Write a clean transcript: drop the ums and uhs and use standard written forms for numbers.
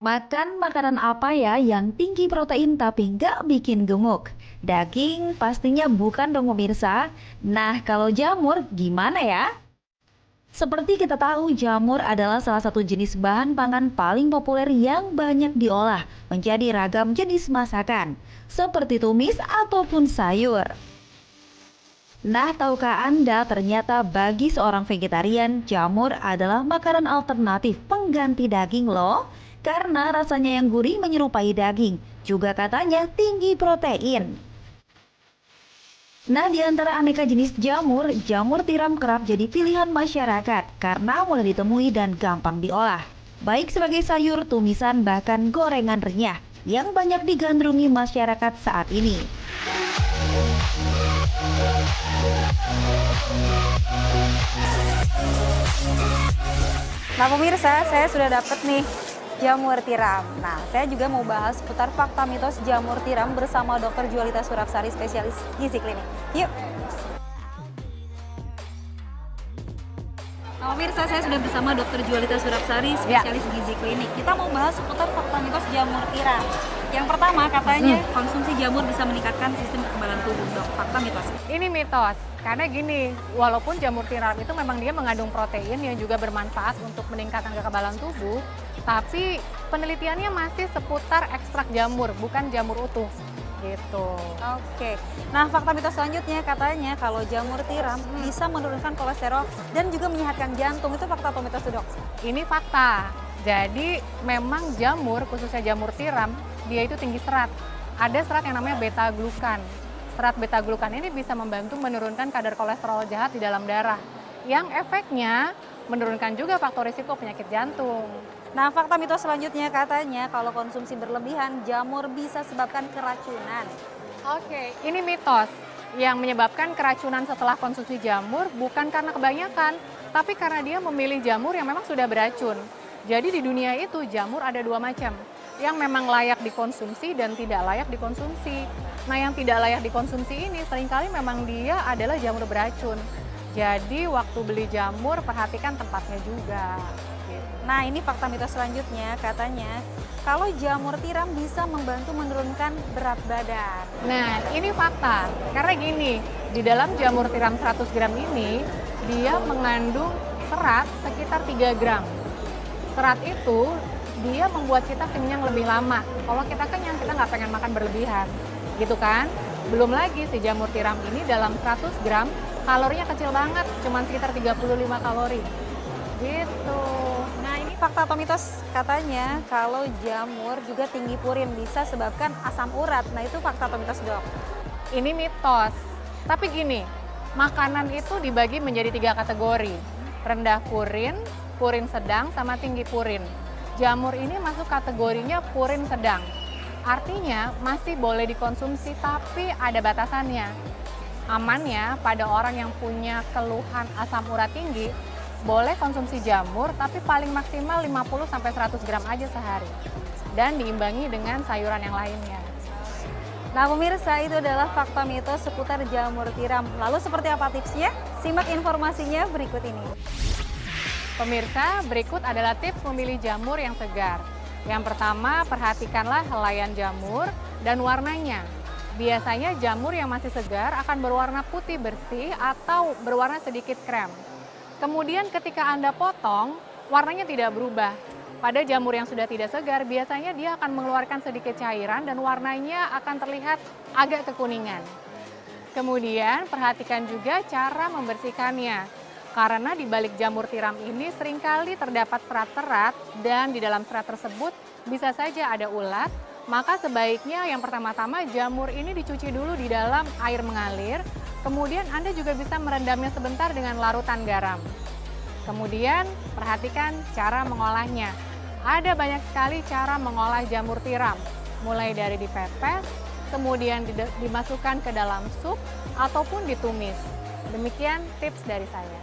Makan makanan apa ya yang tinggi protein tapi nggak bikin gemuk? Daging pastinya bukan dong pemirsa. Nah kalau jamur gimana ya? Seperti kita tahu jamur adalah salah satu jenis bahan pangan paling populer yang banyak diolah menjadi ragam jenis masakan. Seperti tumis ataupun sayur. Nah, tahukah Anda ternyata bagi seorang vegetarian, jamur adalah makanan alternatif pengganti daging loh. Karena rasanya yang gurih menyerupai daging, juga katanya tinggi protein. Nah, di antara aneka jenis jamur, jamur tiram kerap jadi pilihan masyarakat karena mudah ditemui dan gampang diolah. Baik sebagai sayur, tumisan, bahkan gorengan renyah yang banyak digandrungi masyarakat saat ini. Nah pemirsa, saya sudah dapat nih jamur tiram. Nah, saya juga mau bahas seputar fakta mitos jamur tiram bersama Dr. Jualita Surapsari, spesialis gizi klinik. Yuk! Nah pemirsa, saya sudah bersama Dr. Jualita Surapsari, spesialis gizi klinik. Kita mau bahas seputar fakta mitos jamur tiram. Yang pertama, katanya konsumsi jamur bisa meningkatkan sistem kekebalan tubuh, dok. Fakta mitos. Ini mitos, karena gini, walaupun jamur tiram itu memang dia mengandung protein yang juga bermanfaat untuk meningkatkan kekebalan tubuh, tapi penelitiannya masih seputar ekstrak jamur, bukan jamur utuh. Gitu. Oke, nah fakta mitos selanjutnya katanya kalau jamur tiram bisa menurunkan kolesterol dan juga menyehatkan jantung. Itu fakta atau mitos tuh, dok? Ini fakta. Jadi memang jamur, khususnya jamur tiram, dia itu tinggi serat. Ada serat yang namanya beta-glukan. Serat beta-glukan ini bisa membantu menurunkan kadar kolesterol jahat di dalam darah. Yang efeknya menurunkan juga faktor risiko penyakit jantung. Nah, fakta mitos selanjutnya katanya kalau konsumsi berlebihan, jamur bisa sebabkan keracunan. Oke, ini mitos. Yang menyebabkan keracunan setelah konsumsi jamur bukan karena kebanyakan, tapi karena dia memilih jamur yang memang sudah beracun. Jadi di dunia itu jamur ada dua macam, yang memang layak dikonsumsi dan tidak layak dikonsumsi. Nah, yang tidak layak dikonsumsi ini seringkali memang dia adalah jamur beracun. Jadi waktu beli jamur perhatikan tempatnya juga. Nah, ini fakta mitos selanjutnya katanya kalau jamur tiram bisa membantu menurunkan berat badan. Nah, ini fakta. Karena gini, di dalam jamur tiram 100 gram ini, dia mengandung serat sekitar 3 gram. Serat itu, dia membuat kita kenyang lebih lama. Kalau kita kenyang, kita nggak pengen makan berlebihan. Gitu kan? Belum lagi si jamur tiram ini dalam 100 gram, kalorinya kecil banget, cuma sekitar 35 kalori. Gitu. Nah, ini fakta atau mitos katanya kalau jamur juga tinggi purin bisa sebabkan asam urat. Nah, itu fakta atau mitos, dok? Ini mitos. Tapi gini, makanan itu dibagi menjadi 3 kategori. Rendah purin, purin sedang, sama tinggi purin. Jamur ini masuk kategorinya purin sedang. Artinya masih boleh dikonsumsi tapi ada batasannya. Amannya pada orang yang punya keluhan asam urat tinggi, boleh konsumsi jamur tapi paling maksimal 50-100 gram aja sehari. Dan diimbangi dengan sayuran yang lainnya. Nah pemirsa, itu adalah fakta mitos seputar jamur tiram. Lalu seperti apa tipsnya? Simak informasinya berikut ini. Pemirsa, berikut adalah tips memilih jamur yang segar. Yang pertama, perhatikanlah helaian jamur dan warnanya. Biasanya jamur yang masih segar akan berwarna putih bersih atau berwarna sedikit krem. Kemudian ketika Anda potong, warnanya tidak berubah. Pada jamur yang sudah tidak segar, biasanya dia akan mengeluarkan sedikit cairan dan warnanya akan terlihat agak kekuningan. Kemudian perhatikan juga cara membersihkannya. Karena di balik jamur tiram ini seringkali terdapat serat-serat dan di dalam serat tersebut bisa saja ada ulat. Maka sebaiknya yang pertama-tama jamur ini dicuci dulu di dalam air mengalir. Kemudian Anda juga bisa merendamnya sebentar dengan larutan garam. Kemudian perhatikan cara mengolahnya. Ada banyak sekali cara mengolah jamur tiram. Mulai dari dipepes, kemudian dimasukkan ke dalam sup, ataupun ditumis. Demikian tips dari saya.